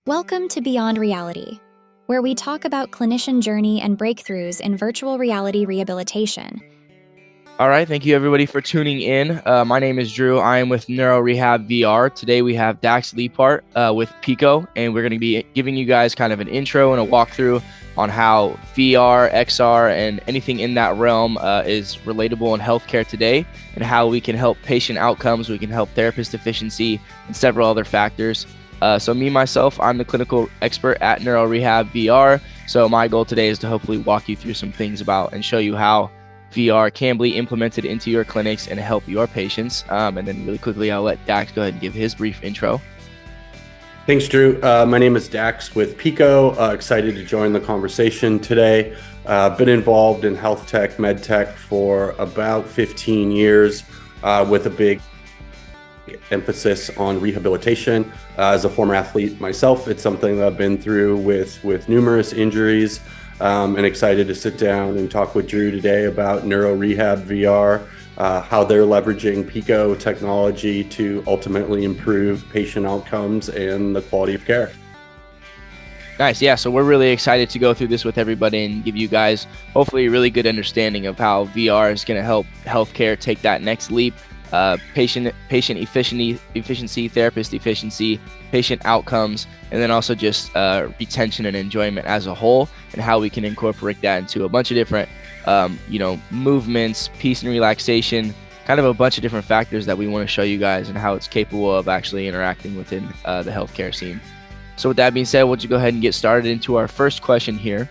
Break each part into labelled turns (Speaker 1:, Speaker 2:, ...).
Speaker 1: Welcome to Beyond Reality, where we talk about clinician journey and breakthroughs in virtual reality rehabilitation.
Speaker 2: All right, thank you everybody for tuning in. My name is Drew. I am with Neuro Rehab VR. Today we have Dax Leepart with Pico, and we're going to be giving you guys kind of an intro and a walkthrough on how VR, XR, and anything in that realm is relatable in healthcare today, and how we can help patient outcomes, we can help therapist efficiency, and several other factors. So myself, I'm the clinical expert at Neuro Rehab VR. So my goal today is to hopefully walk you through some things about and show you how VR can be implemented into your clinics and help your patients. And then really quickly, I'll let Dax go ahead and give his brief intro.
Speaker 3: Thanks, Drew. My name is Dax with Pico. Excited to join the conversation today. Been involved in health tech, med tech for about 15 years with a big emphasis on rehabilitation. As a former athlete myself, it's something that I've been through with numerous injuries, and excited to sit down and talk with Drew today about Neuro Rehab VR, how they're leveraging Pico technology to ultimately improve patient outcomes and the quality of care.
Speaker 2: Nice. Yeah. So we're really excited to go through this with everybody and give you guys hopefully a really good understanding of how VR is going to help healthcare take that next leap. Patient efficiency, therapist efficiency, patient outcomes, and then also just retention and enjoyment as a whole, and how we can incorporate that into a bunch of different, movements, peace and relaxation, kind of a bunch of different factors that we want to show you guys and how it's capable of actually interacting within the healthcare scene. So with that being said, we'll just go ahead and get started into our first question here,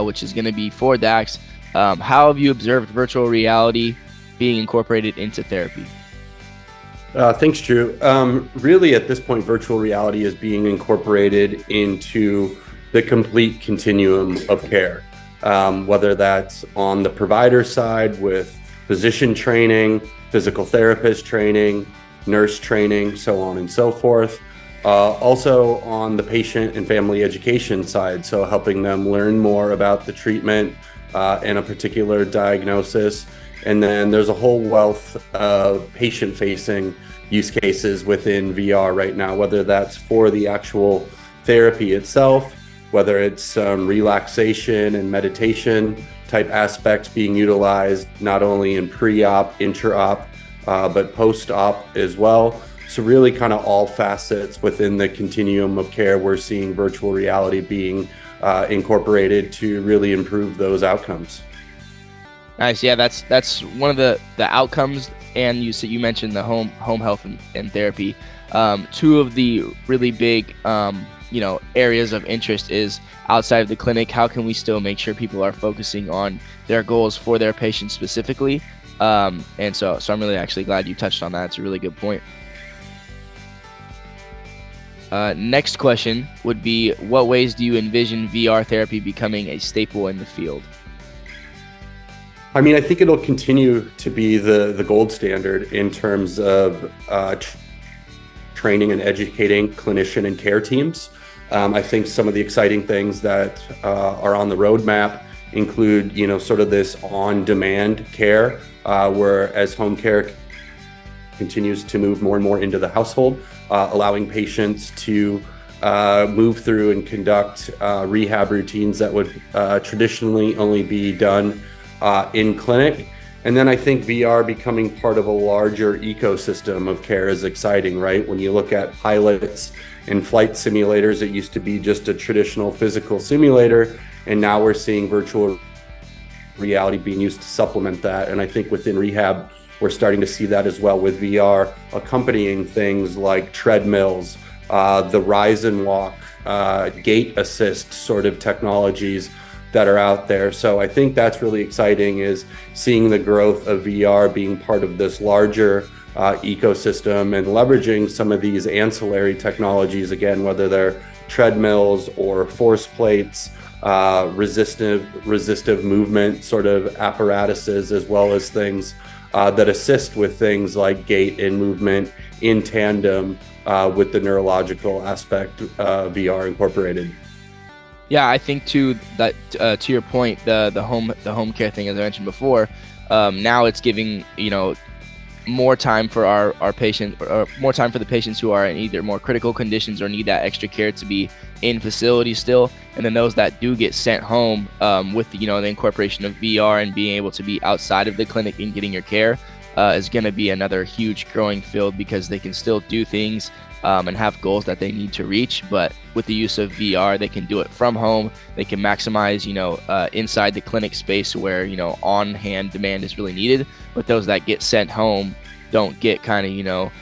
Speaker 2: which is going to be for Dax. How have you observed virtual reality being incorporated into therapy?
Speaker 3: Thanks, Drew. Really, at this point, virtual reality is being incorporated into the complete continuum of care, whether that's on the provider side with physician training, physical therapist training, nurse training, so on and so forth. Also on the patient and family education side, so helping them learn more about the treatment and a particular diagnosis. And then there's a whole wealth of patient-facing use cases within VR right now, whether that's for the actual therapy itself, whether it's relaxation and meditation type aspects being utilized not only in pre-op, intra-op, but post-op as well. So really kind of all facets within the continuum of care, we're seeing virtual reality being incorporated to really improve those outcomes.
Speaker 2: Nice. Yeah, that's one of the outcomes, and you mentioned the home health and therapy. Two of the really big areas of interest is outside of the clinic. How can we still make sure people are focusing on their goals for their patients specifically? And so I'm really actually glad you touched on that. It's a really good point. Next question would be, what ways do you envision VR therapy becoming a staple in the field?
Speaker 3: I mean, I think it'll continue to be the gold standard in terms of training and educating clinician and care teams. I think some of the exciting things that are on the roadmap include, sort of this on-demand care, where as home care continues to move more and more into the household, allowing patients to move through and conduct rehab routines that would traditionally only be done in clinic. And then I think VR becoming part of a larger ecosystem of care is exciting, right? When you look at pilots and flight simulators, it used to be just a traditional physical simulator, and now we're seeing virtual reality being used to supplement that. And I think within rehab, we're starting to see that as well, with VR accompanying things like treadmills, the rise and walk, gait assist sort of technologies that are out there. So I think that's really exciting, is seeing the growth of VR being part of this larger ecosystem and leveraging some of these ancillary technologies, again, whether they're treadmills or force plates, resistive movement sort of apparatuses, as well as things that assist with things like gait and movement in tandem with the neurological aspect VR incorporated.
Speaker 2: Yeah, I think too that to your point, the home care thing, as I mentioned before, now it's giving more time for our patient, or more time for the patients who are in either more critical conditions or need that extra care to be in facilities still. And then those that do get sent home, with the incorporation of VR and being able to be outside of the clinic and getting your care, is going to be another huge growing field, because they can still do things and have goals that they need to reach. But with the use of VR, they can do it from home. They can maximize, inside the clinic space where, on-hand demand is really needed. But those that get sent home don't get kind of,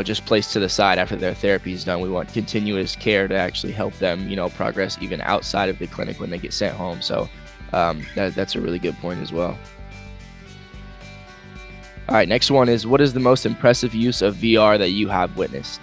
Speaker 2: just placed to the side after their therapy is done. We want continuous care to actually help them, progress even outside of the clinic when they get sent home. So that's a really good point as well. All right, next one is, what is the most impressive use of VR that you have witnessed?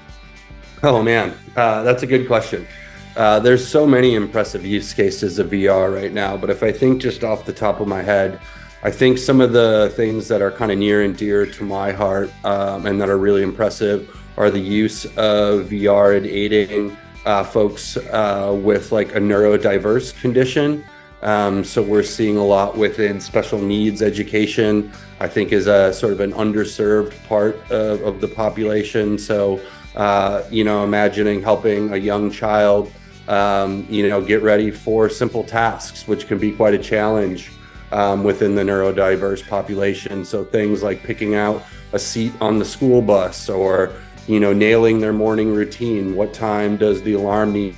Speaker 3: Oh man, that's a good question. There's so many impressive use cases of VR right now, but if I think just off the top of my head, I think some of the things that are kind of near and dear to my heart, and that are really impressive, are the use of VR in aiding folks with like a neurodiverse condition. So we're seeing a lot within special needs education, I think, is a sort of an underserved part of the population. So, imagining helping a young child, get ready for simple tasks, which can be quite a challenge within the neurodiverse population. So things like picking out a seat on the school bus, or, nailing their morning routine. What time does the alarm need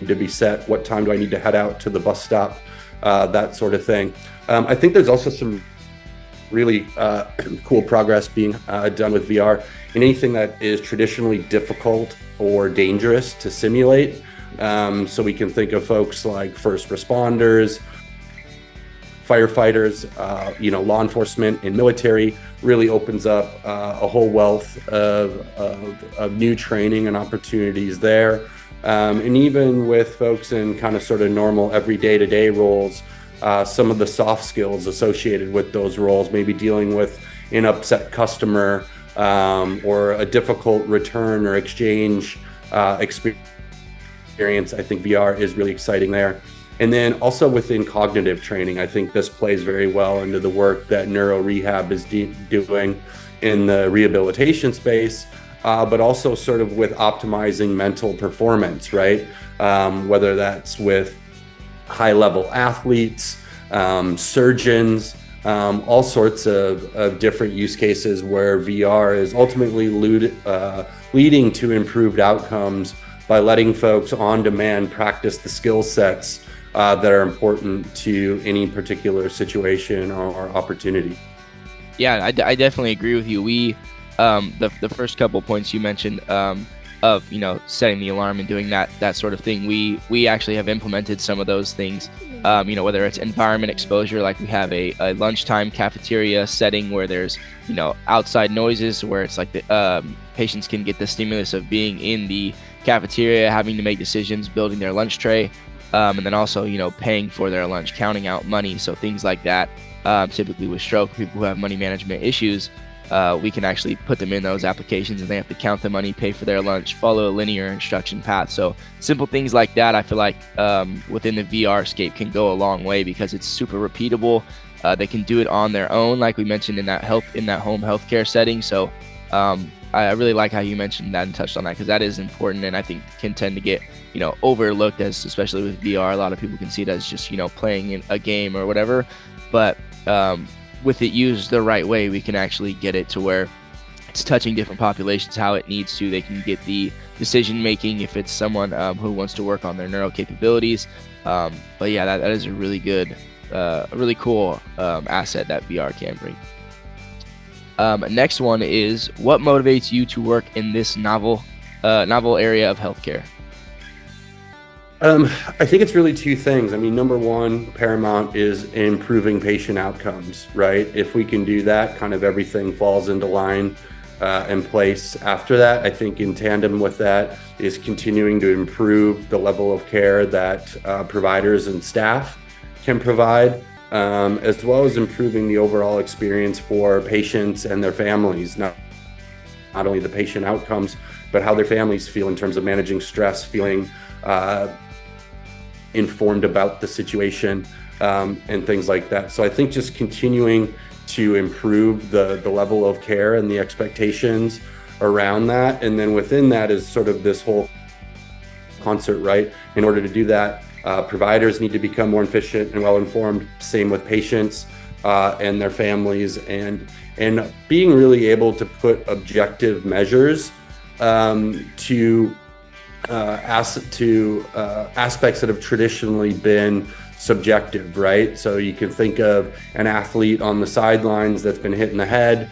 Speaker 3: to be set? What time do I need to head out to the bus stop? That sort of thing. I think there's also some really cool progress being done with VR in anything that is traditionally difficult or dangerous to simulate. So we can think of folks like first responders, firefighters, law enforcement and military. Really opens up a whole wealth of new training and opportunities there. And even with folks in kind of sort of normal every day-to-day roles, some of the soft skills associated with those roles, maybe dealing with an upset customer, or a difficult return or exchange experience, I think VR is really exciting there. And then also within cognitive training, I think this plays very well into the work that Neuro Rehab is doing in the rehabilitation space. But also sort of with optimizing mental performance, right? Whether that's with high-level athletes, surgeons, all sorts of different use cases where VR is ultimately leading to improved outcomes by letting folks on demand practice the skill sets that are important to any particular situation or opportunity.
Speaker 2: Yeah, I definitely agree with you. We the first couple points you mentioned, of setting the alarm and doing that sort of thing, we actually have implemented some of those things, whether it's environment exposure, like we have a lunchtime cafeteria setting where there's outside noises, where it's like the patients can get the stimulus of being in the cafeteria, having to make decisions, building their lunch tray, and then also paying for their lunch, counting out money. So things like that, typically with stroke, people who have money management issues, we can actually put them in those applications, and they have to count the money, pay for their lunch, follow a linear instruction path. So simple things like that, I feel like within the VR scape can go a long way, because it's super repeatable. They can do it on their own, like we mentioned in that home healthcare setting. So I really like how you mentioned that and touched on that, because that is important, and I think can tend to get overlooked, as especially with VR. A lot of people can see it as just playing a game or whatever, but with it used the right way, we can actually get it to where it's touching different populations how it needs to. They can get the decision making if it's someone who wants to work on their neural capabilities. But yeah, that is a really good, a really cool asset that VR can bring. Next one is, what motivates you to work in this novel area of healthcare?
Speaker 3: I think it's really two things. I mean, number one, paramount is improving patient outcomes, right? If we can do that, kind of everything falls into line and place after that. I think in tandem with that is continuing to improve the level of care that providers and staff can provide, as well as improving the overall experience for patients and their families. Not only the patient outcomes, but how their families feel in terms of managing stress, feeling informed about the situation, and things like that. So I think just continuing to improve the level of care and the expectations around that. And then within that is sort of this whole concert, right? In order to do that, providers need to become more efficient and well-informed. Same with patients and their families, and being really able to put objective measures to aspects that have traditionally been subjective, right? So you can think of an athlete on the sidelines that's been hit in the head,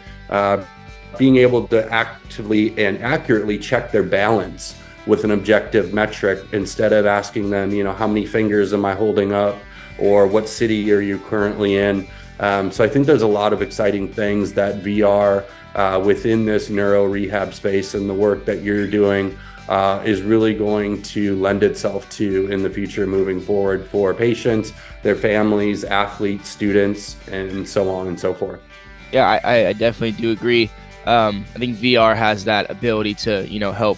Speaker 3: being able to actively and accurately check their balance with an objective metric, instead of asking them, how many fingers am I holding up, or what city are you currently in? So I think there's a lot of exciting things that VR within this neuro rehab space and the work that you're doing is really going to lend itself to in the future moving forward for patients, their families, athletes, students, and so on and so forth.
Speaker 2: Yeah, I definitely do agree. I think VR has that ability to, help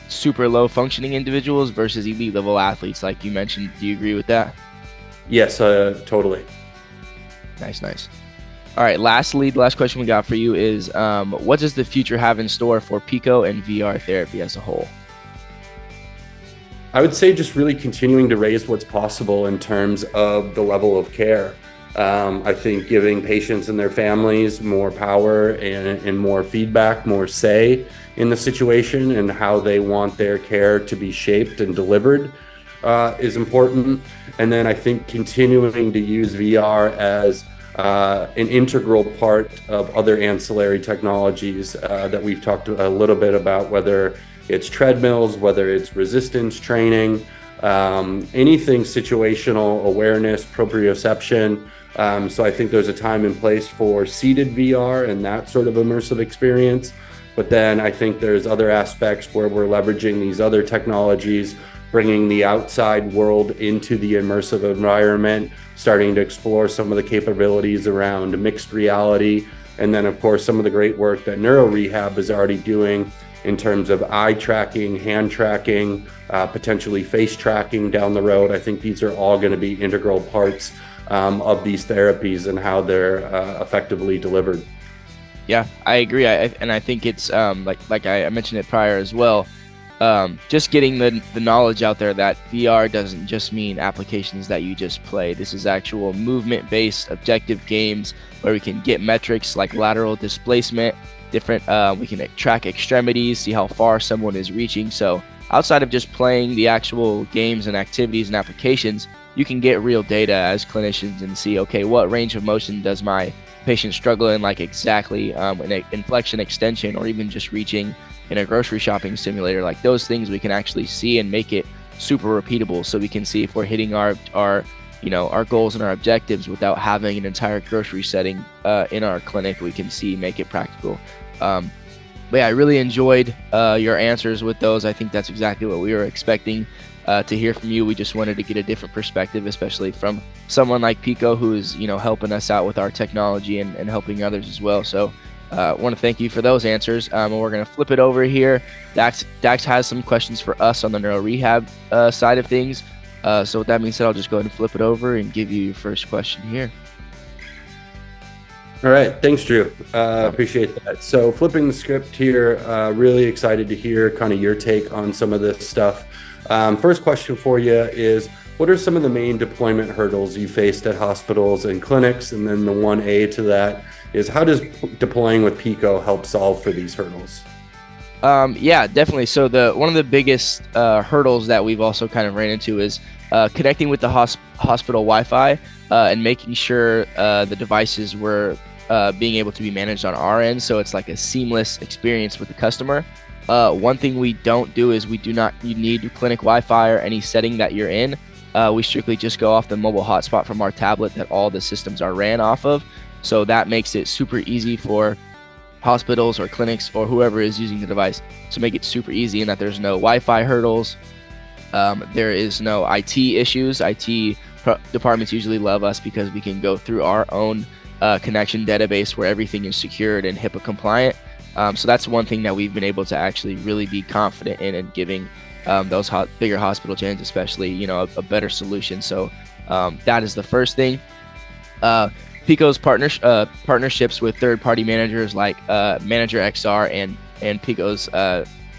Speaker 2: super low functioning individuals versus elite level athletes, like you mentioned. Do you agree with that?
Speaker 3: Yes, totally.
Speaker 2: Nice. All right, last question we got for you is, what does the future have in store for Pico and VR therapy as a whole?
Speaker 3: I would say just really continuing to raise what's possible in terms of the level of care. I think giving patients and their families more power and more feedback, more say in the situation and how they want their care to be shaped and delivered is important. And then I think continuing to use VR as an integral part of other ancillary technologies that we've talked a little bit about, whether it's treadmills, whether it's resistance training, anything situational awareness, proprioception. So I think there's a time and place for seated VR and that sort of immersive experience. But then I think there's other aspects where we're leveraging these other technologies, bringing the outside world into the immersive environment, starting to explore some of the capabilities around mixed reality. And then, of course, some of the great work that Neuro Rehab is already doing in terms of eye tracking, hand tracking, potentially face tracking down the road. I think these are all going to be integral parts of these therapies and how they're effectively delivered.
Speaker 2: Yeah, I agree. I think it's like I mentioned it prior as well. Just getting the knowledge out there that VR doesn't just mean applications that you just play. This is actual movement-based objective games where we can get metrics like lateral displacement, different. We can track extremities, see how far someone is reaching. So outside of just playing the actual games and activities and applications, you can get real data as clinicians and see, okay, what range of motion does my patient struggle in, like exactly an inflection, extension, or even just reaching in a grocery shopping simulator. Like those things we can actually see and make it super repeatable, so we can see if we're hitting our goals and our objectives without having an entire grocery setting in our clinic. We can make it practical. But yeah, I really enjoyed your answers with those. I think that's exactly what we were expecting to hear from you. We just wanted to get a different perspective, especially from someone like Pico, who is helping us out with our technology and helping others as well. So I want to thank you for those answers. And we're going to flip it over here. Dax has some questions for us on the neuro rehab side of things. So with that being said, I'll just go ahead and flip it over and give you your first question here.
Speaker 3: All right. Thanks, Drew. Appreciate that. So flipping the script here, really excited to hear kind of your take on some of this stuff. First question for you is, what are some of the main deployment hurdles you faced at hospitals and clinics? And then the 1A to that is, how does deploying with Pico help solve for these hurdles?
Speaker 2: Yeah, definitely. So one of the biggest hurdles that we've also kind of ran into is connecting with the hospital Wi-Fi and making sure the devices were being able to be managed on our end, so it's like a seamless experience with the customer. One thing we don't do is you need clinic Wi-Fi or any setting that you're in. We strictly just go off the mobile hotspot from our tablet that all the systems are ran off of. So that makes it super easy for hospitals or clinics or whoever is using the device to make it super easy, and that there's no Wi-Fi hurdles. There is no IT issues. IT departments usually love us because we can go through our own connection database where everything is secured and HIPAA compliant. So that's one thing that we've been able to actually really be confident in, and giving those bigger hospital chains especially, a better solution. So that is the first thing. Pico's partnerships with third-party managers like Manager XR and Pico's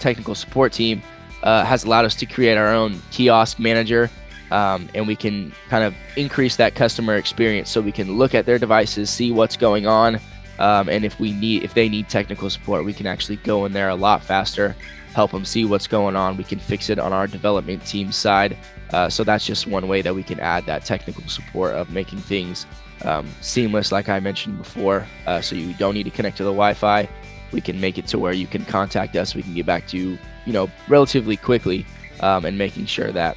Speaker 2: technical support team has allowed us to create our own kiosk manager, and we can kind of increase that customer experience so we can look at their devices, see what's going on, and if they need technical support, we can actually go in there a lot faster, help them see what's going on. We can fix it on our development team side. So that's just one way that we can add that technical support of making things seamless, like I mentioned before. So you don't need to connect to the Wi-Fi. We can make it to where you can contact us. We can get back to you, relatively quickly, and making sure that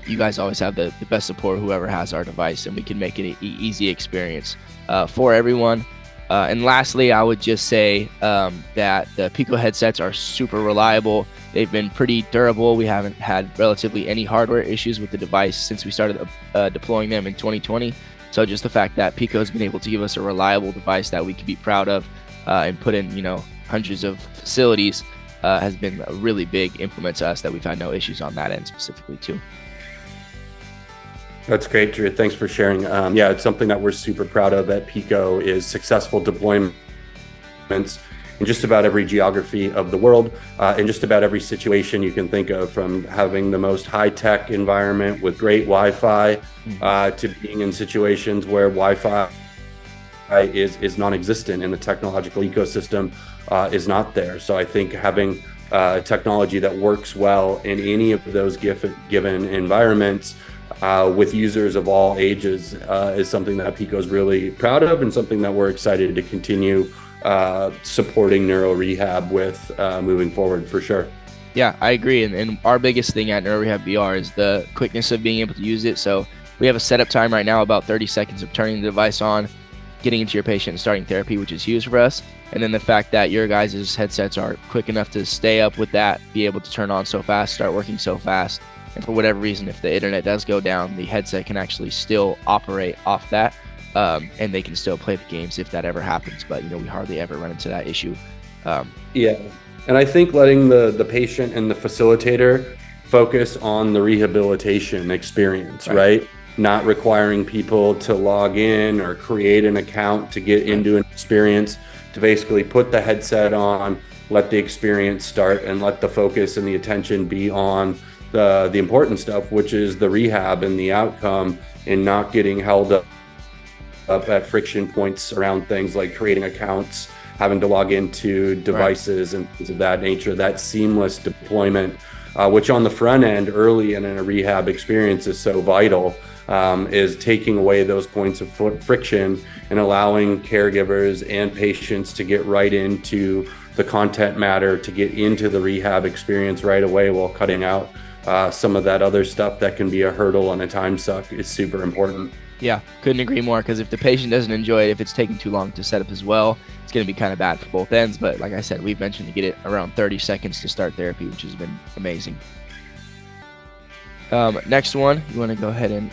Speaker 2: you guys always have the best support, whoever has our device, and we can make it an easy experience for everyone. And lastly, I would just say that the Pico headsets are super reliable. They've been pretty durable. We haven't had relatively any hardware issues with the device since we started deploying them in 2020. So just the fact that Pico has been able to give us a reliable device that we can be proud of and put in, hundreds of facilities has been a really big implement to us that we've had no issues on that end specifically too.
Speaker 3: That's great, Drew. Thanks for sharing. It's something that we're super proud of at Pico is successful deployments in just about every geography of the world, in just about every situation you can think of, from having the most high-tech environment with great Wi-Fi to being in situations where Wi-Fi is non-existent and the technological ecosystem is not there. So I think having technology that works well in any of those given environments with users of all ages is something that Pico is really proud of, and something that we're excited to continue supporting Neuro Rehab with moving forward for sure.
Speaker 2: Yeah, I agree. And our biggest thing at Neuro Rehab VR is the quickness of being able to use it. So we have a setup time right now, about 30 seconds of turning the device on, getting into your patient and starting therapy, which is huge for us. And then the fact that your guys' headsets are quick enough to stay up with that, be able to turn on so fast, start working so fast. And for whatever reason, if the internet does go down, the headset can actually still operate off that, and they can still play the games if that ever happens. But, we hardly ever run into that issue.
Speaker 3: And I think letting the patient and the facilitator focus on the rehabilitation experience, right? Not requiring people to log in or create an account to get into an experience, to basically put the headset on, let the experience start, and let the focus and the attention be on the important stuff, which is the rehab and the outcome, and not getting held up at friction points around things like creating accounts, having to log into devices and things of that nature. That seamless deployment, which on the front end early in a rehab experience is so vital, is taking away those points of friction and allowing caregivers and patients to get right into the content matter, to get into the rehab experience right away, while cutting out some of that other stuff that can be a hurdle and a time suck. Is super important.
Speaker 2: Yeah, couldn't agree more, because if the patient doesn't enjoy it, if it's taking too long to set up as well, it's going to be kind of bad for both ends. But like I said, we've mentioned to get it around 30 seconds to start therapy, which has been amazing. Next one, you want to go ahead and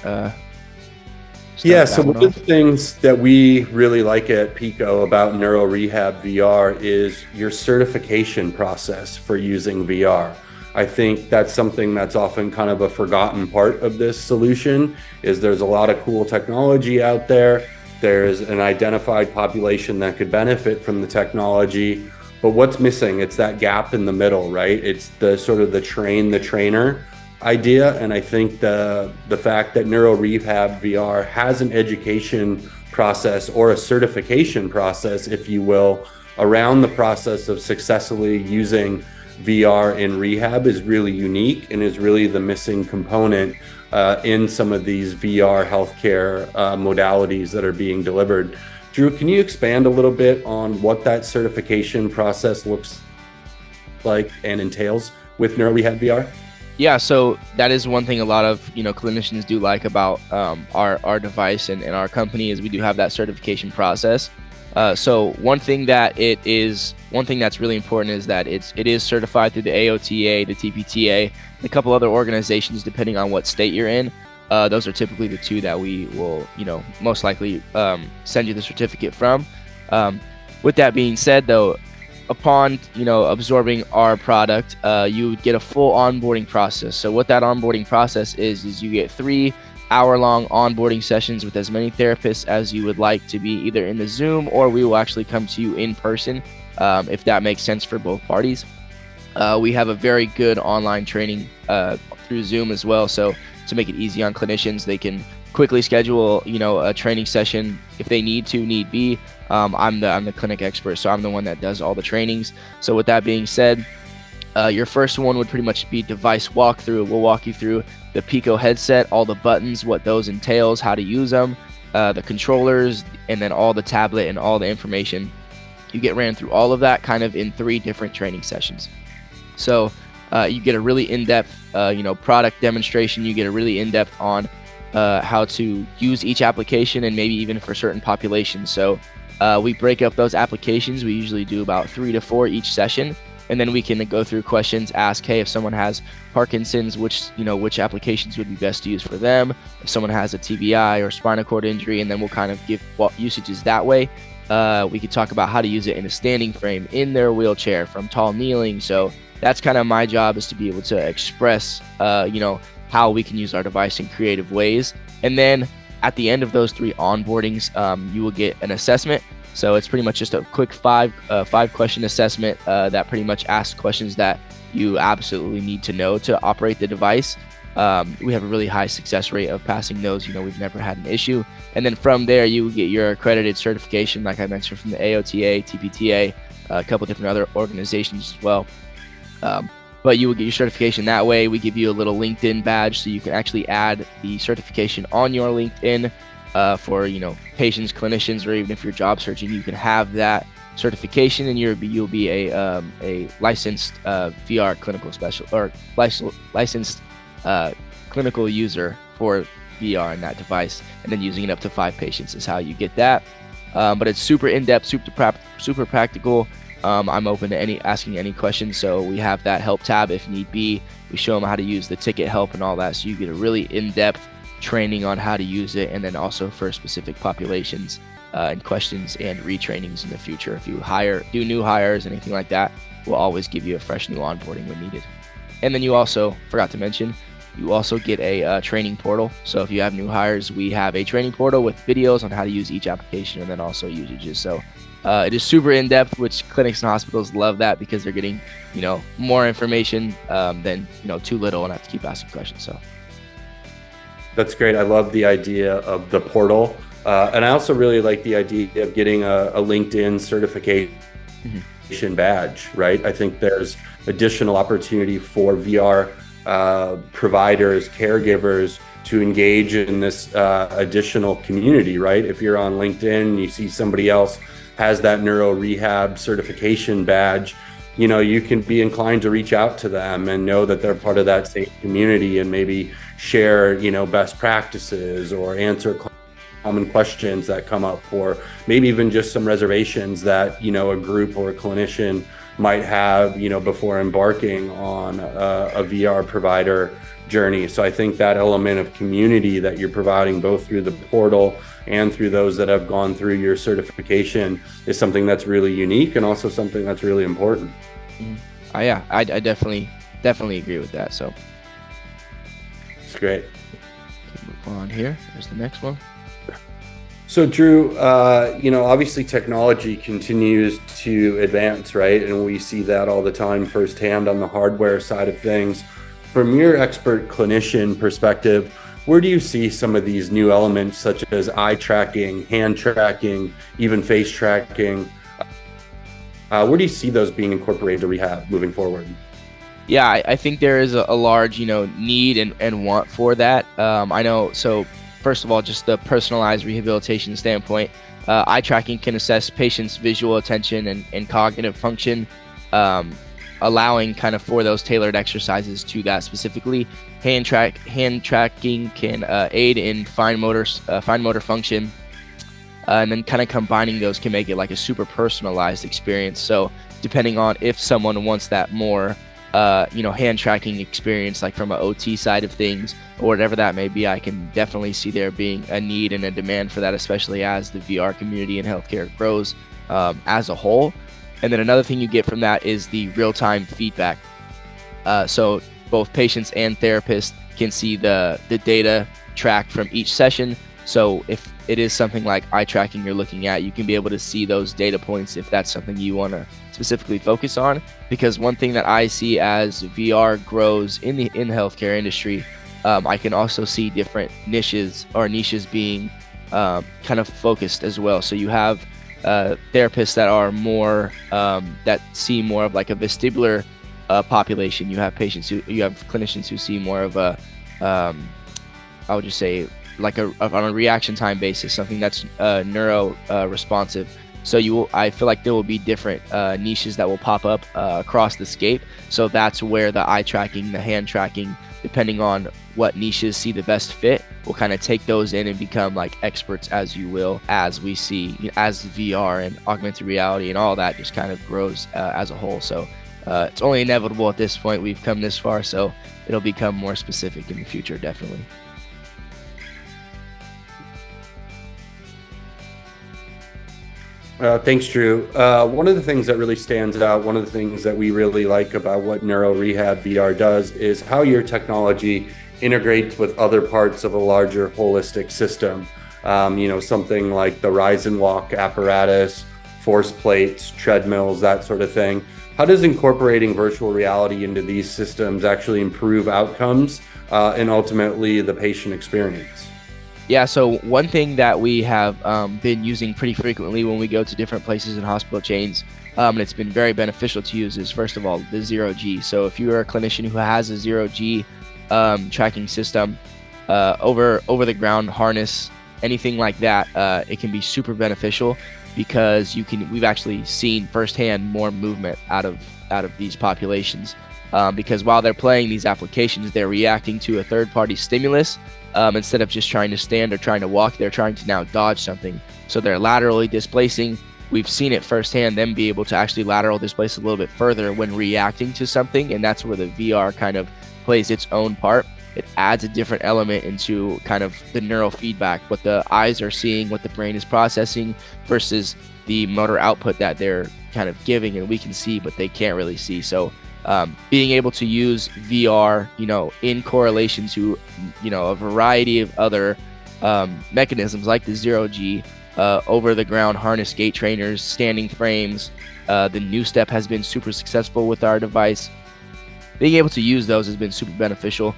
Speaker 3: so one of the things that we really like at Pico about Neuro Rehab VR is your certification process for using VR. I think that's something that's often kind of a forgotten part of this solution. Is there's a lot of cool technology out there. There's an identified population that could benefit from the technology, but what's missing? It's that gap in the middle, right? It's the sort of the train the trainer idea. And I think the fact that Neuro Rehab VR has an education process, or a certification process, if you will, around the process of successfully using VR in rehab is really unique, and is really the missing component in some of these VR healthcare modalities that are being delivered. Drew, can you expand a little bit on what that certification process looks like and entails with Neuro Rehab VR?
Speaker 2: Yeah, so that is one thing a lot of clinicians do like about our device and our company, is we do have that certification process. So one thing that's really important is that it is certified through the AOTA, the TPTA, and a couple other organizations depending on what state you're in. Those are typically the two that we will most likely send you the certificate from. With that being said, though, upon absorbing our product, you would get a full onboarding process. So what that onboarding process is you get 3 hour-long onboarding sessions with as many therapists as you would like to be either in the Zoom, or we will actually come to you in person if that makes sense for both parties. We have a very good online training through Zoom as well. So to make it easy on clinicians, they can quickly schedule, a training session if they need be. I'm the clinic expert, so I'm the one that does all the trainings. So with that being said, your first one would pretty much be device walkthrough. We'll walk you through the Pico headset, all the buttons, what those entails, how to use them, the controllers, and then all the tablet and all the information. You get ran through all of that kind of in 3 different training sessions. So you get a really in-depth, product demonstration. You get a really in-depth on how to use each application, and maybe even for certain populations. So we break up those applications. We usually do about 3 to 4 each session. And then we can go through questions, ask, hey, if someone has Parkinson's, which applications would be best to use for them? If someone has a TBI or spinal cord injury, and then we'll kind of give usages that way. We could talk about how to use it in a standing frame, in their wheelchair, from tall kneeling. So that's kind of my job, is to be able to express, how we can use our device in creative ways. And then at the end of those 3 onboardings, you will get an assessment. So it's pretty much just a quick 5-question assessment that pretty much asks questions that you absolutely need to know to operate the device. We have a really high success rate of passing those. We've never had an issue. And then from there, you will get your accredited certification, like I mentioned, from the AOTA, TPTA, a couple different other organizations as well. But you will get your certification that way. We give you a little LinkedIn badge, so you can actually add the certification on your LinkedIn for patients, clinicians, or even if you're job searching, you can have that certification, and you'll be a licensed VR clinical specialist, or licensed clinical user for VR in that device, and then using it up to 5 patients is how you get that. But it's super in-depth, super practical. I'm open to asking any questions, so we have that help tab if need be. We show them how to use the ticket help and all that, so you get a really in-depth training on how to use it, and then also for specific populations and questions and retrainings in the future. If you do new hires, anything like that, we'll always give you a fresh new onboarding when needed. And then you also, forgot to mention, you also get a training portal. So if you have new hires, we have a training portal with videos on how to use each application, and then also usages. So it is super in-depth, which clinics and hospitals love that, because they're getting more information than too little and have to keep asking questions. So
Speaker 3: that's great. I love the idea of the portal, and I also really like the idea of getting a LinkedIn certification badge. Right? I think there's additional opportunity for VR providers, caregivers, to engage in this additional community. Right? If you're on LinkedIn and you see somebody else has that Neuro Rehab certification badge, you can be inclined to reach out to them and know that they're part of that same community, and maybe share, best practices, or answer common questions that come up, or maybe even just some reservations that, a group or a clinician might have, before embarking on a VR provider journey. So I think that element of community that you're providing, both through the portal and through those that have gone through your certification, is something that's really unique, and also something that's really important.
Speaker 2: Yeah, I definitely agree with that. So
Speaker 3: it's great.
Speaker 2: Move on here. There's the next one.
Speaker 3: So Drew, obviously technology continues to advance, right? And we see that all the time firsthand on the hardware side of things. From your expert clinician perspective, where do you see some of these new elements, such as eye tracking, hand tracking, even face tracking? Where do you see those being incorporated to rehab moving forward?
Speaker 2: Yeah, I think there is a large, need and want for that. I know. So first of all, just the personalized rehabilitation standpoint, eye tracking can assess patients' visual, attention, and cognitive function, allowing kind of for those tailored exercises to that specifically. Hand tracking can aid in fine motor function, and then kind of combining those can make it like a super personalized experience. So depending on if someone wants that more hand tracking experience, like from an OT side of things, or whatever that may be, I can definitely see there being a need and a demand for that, especially as the VR community and healthcare grows as a whole. And then another thing you get from that is the real-time feedback. So both patients and therapists can see the data track from each session. So if it is something like eye tracking you're looking at, you can be able to see those data points if that's something you want to specifically focus on. Because one thing that I see as VR grows in the healthcare industry, I can also see different niches being kind of focused as well. So you have therapists that are more that see more of like a vestibular population. You have clinicians who see more of a I would just say like on a reaction time basis, something that's neuro responsive. So I feel like there will be different niches that will pop up across the scape. So that's where the eye tracking, the hand tracking, depending on what niches see the best fit, we'll kind of take those in and become like experts, as you will, as we see, as VR and augmented reality and all that just kind of grows as a whole. So it's only inevitable at this point. We've come this far, so it'll become more specific in the future, definitely.
Speaker 3: Thanks, Drew. One of the things that really stands out, one of the things that we really like about what Neuro Rehab VR does is how your technology integrates with other parts of a larger holistic system. Something like the rise and walk apparatus, force plates, treadmills, that sort of thing. How does incorporating virtual reality into these systems actually improve outcomes and ultimately the patient experience?
Speaker 2: Yeah, so one thing that we have been using pretty frequently when we go to different places in hospital chains, and it's been very beneficial to use, is first of all, the 0G. So if you are a clinician who has a 0G tracking system, over the ground harness, anything like that, it can be super beneficial because we've actually seen firsthand more movement out of these populations. Because while they're playing these applications, they're reacting to a third-party stimulus. Instead of just trying to stand or trying to walk, they're trying to now dodge something. So they're laterally displacing. We've seen it firsthand, them be able to actually lateral displace a little bit further when reacting to something, and that's where the VR kind of plays its own part. It adds a different element into kind of the neural feedback, what the eyes are seeing, what the brain is processing, versus the motor output that they're kind of giving and we can see, but they can't really see. So being able to use VR, in correlation to, a variety of other mechanisms like the 0G, over the ground harness gait trainers, standing frames. The new step has been super successful with our device. Being able to use those has been super beneficial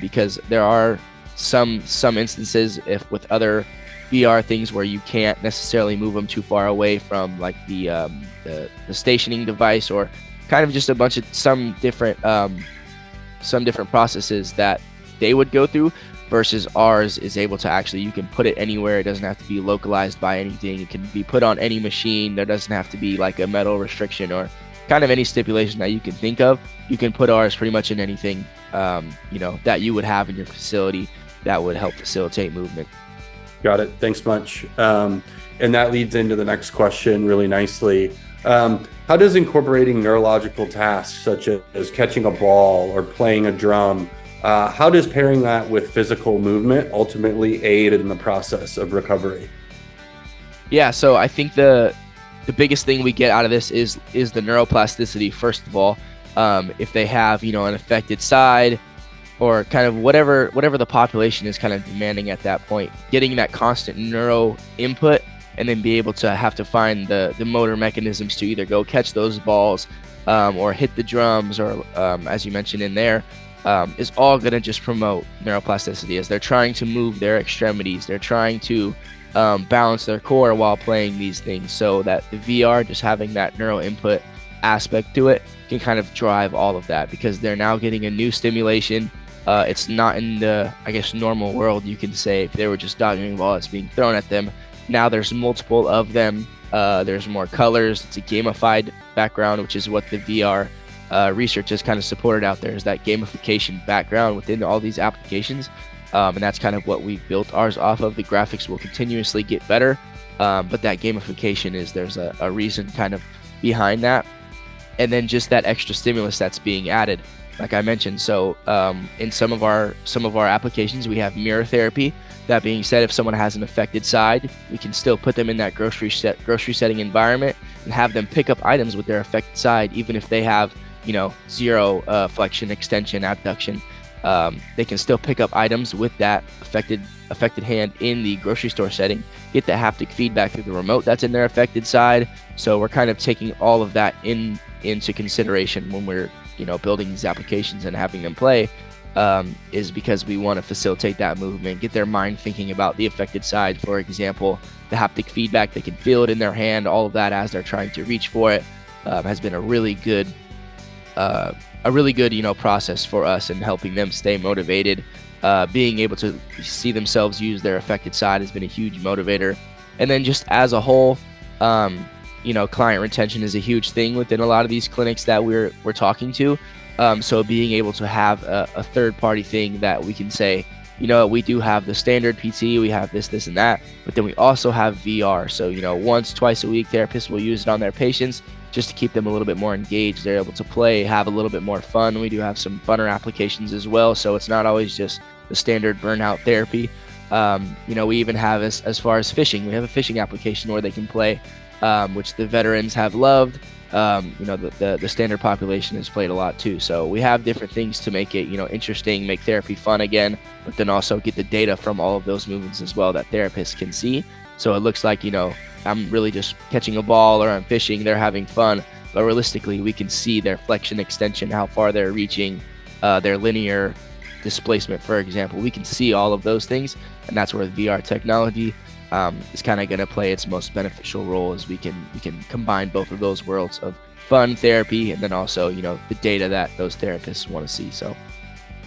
Speaker 2: because there are some instances with other VR things where you can't necessarily move them too far away from like the stationing device, or kind of just a bunch of some different processes that they would go through, versus ours is able to actually, you can put it anywhere. It doesn't have to be localized by anything. It can be put on any machine. There doesn't have to be like a metal restriction or kind of any stipulation that you can think of. You can put ours pretty much in anything, that you would have in your facility that would help facilitate movement.
Speaker 3: Got it. Thanks much. And that leads into the next question really nicely. How does incorporating neurological tasks such as catching a ball or playing a drum, how does pairing that with physical movement ultimately aid in the process of recovery?
Speaker 2: Yeah, so I think the biggest thing we get out of this is the neuroplasticity, first of all. If they have, an affected side, or kind of whatever the population is kind of demanding at that point, getting that constant neuro input, and then be able to have to find the motor mechanisms to either go catch those balls or hit the drums, or as you mentioned in there, is all going to just promote neuroplasticity as they're trying to move their extremities. They're trying to balance their core while playing these things, so that the VR, just having that neuro input aspect to it, can kind of drive all of that, because they're now getting a new stimulation. It's not in the, normal world, you can say, if they were just dodging a ball that's being thrown at them. Now there's multiple of them. There's more colors. It's a gamified background, which is what the VR research has kind of supported out there, is that gamification background within all these applications. And that's kind of what we've built ours off of. The graphics will continuously get better, but that gamification there's a reason kind of behind that. And then just that extra stimulus that's being added, like I mentioned. So in some of our applications, we have mirror therapy. That being said, if someone has an affected side, we can still put them in that grocery setting environment and have them pick up items with their affected side, even if they have zero flexion, extension, abduction. They can still pick up items with that affected hand in the grocery store setting, get the haptic feedback through the remote that's in their affected side. So we're kind of taking all of that into consideration when we're building these applications and having them play, is because we want to facilitate that movement, get their mind thinking about the affected side. For example, the haptic feedback, they can feel it in their hand, all of that as they're trying to reach for it, has been a really good process for us in helping them stay motivated. Being able to see themselves use their affected side has been a huge motivator. And then just as a whole, client retention is a huge thing within a lot of these clinics that we're talking to. So being able to have a third party thing that we can say, we do have the standard PT, we have this and that, but then we also have VR. So, once, twice a week, therapists will use it on their patients just to keep them a little bit more engaged. They're able to play, have a little bit more fun. We do have some funner applications as well. So it's not always just the standard burnout therapy. We even have as far as fishing, we have a fishing application where they can play, which the veterans have loved. The standard population has played a lot too. So we have different things to make it, interesting, make therapy fun again, but then also get the data from all of those movements as well that therapists can see. So it looks like, I'm really just catching a ball or I'm fishing, they're having fun, but realistically we can see their flexion, extension, how far they're reaching, their linear displacement, for example. We can see all of those things, and that's where the VR technology is kind of going to play its most beneficial role, as we can combine both of those worlds of fun therapy and then also the data that those therapists want to see. So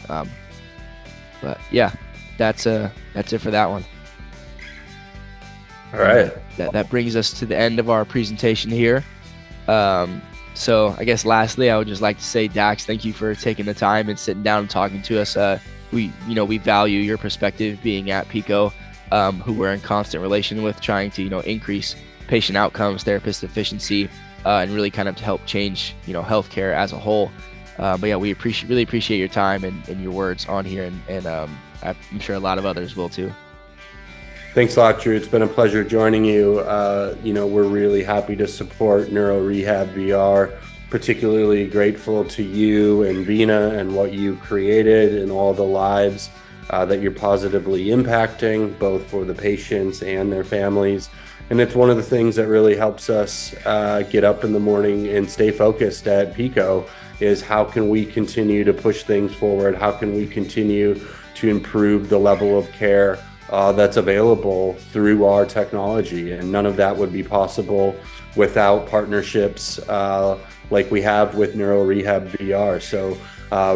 Speaker 2: but yeah, that's it for that one.
Speaker 3: All right,
Speaker 2: that brings us to the end of our presentation here. So I guess lastly, I would just like to say, Dax, thank you for taking the time and sitting down and talking to us. We value your perspective, being at Pico, who we're in constant relation with, trying to increase patient outcomes, therapist efficiency, and really kind of to help change healthcare as a whole. But yeah, we really appreciate your time and your words on here, and I'm sure a lot of others will too.
Speaker 3: Thanks a lot, Drew. It's been a pleasure joining you. We're really happy to support Neuro Rehab VR. Particularly grateful to you and Vina and what you created and all the lives that you're positively impacting, both for the patients and their families. And it's one of the things that really helps us get up in the morning and stay focused at Pico, is how can we continue to push things forward? How can we continue to improve the level of care that's available through our technology? And none of that would be possible without partnerships like we have with Neuro Rehab VR. So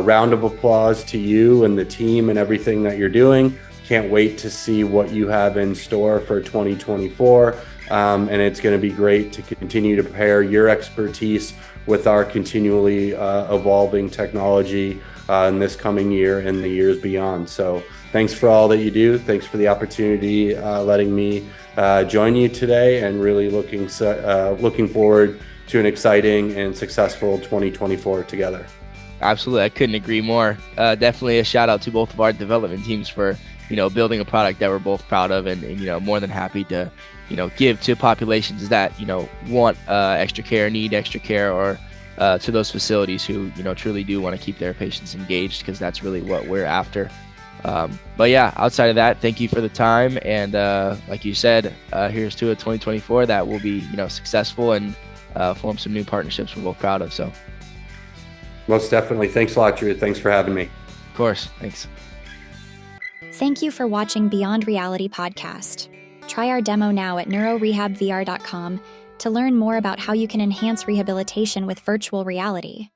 Speaker 3: round of applause to you and the team and everything that you're doing. Can't wait to see what you have in store for 2024. And it's going to be great to continue to pair your expertise with our continually evolving technology in this coming year and the years beyond. So thanks for all that you do. Thanks for the opportunity letting me join you today, and really looking forward to an exciting and successful 2024 together.
Speaker 2: Absolutely. I couldn't agree more. Definitely a shout out to both of our development teams for, building a product that we're both proud of, and, more than happy to, give to populations that, want extra care, need extra care, or to those facilities who, truly do want to keep their patients engaged, because that's really what we're after. But yeah, outside of that, thank you for the time. And like you said, here's to a 2024 that will be, successful and form some new partnerships we're both proud of. So
Speaker 3: most definitely. Thanks a lot, Drew. Thanks for having me.
Speaker 2: Of course. Thanks.
Speaker 1: Thank you for watching Beyond Reality Podcast. Try our demo now at neurorehabvr.com to learn more about how you can enhance rehabilitation with virtual reality.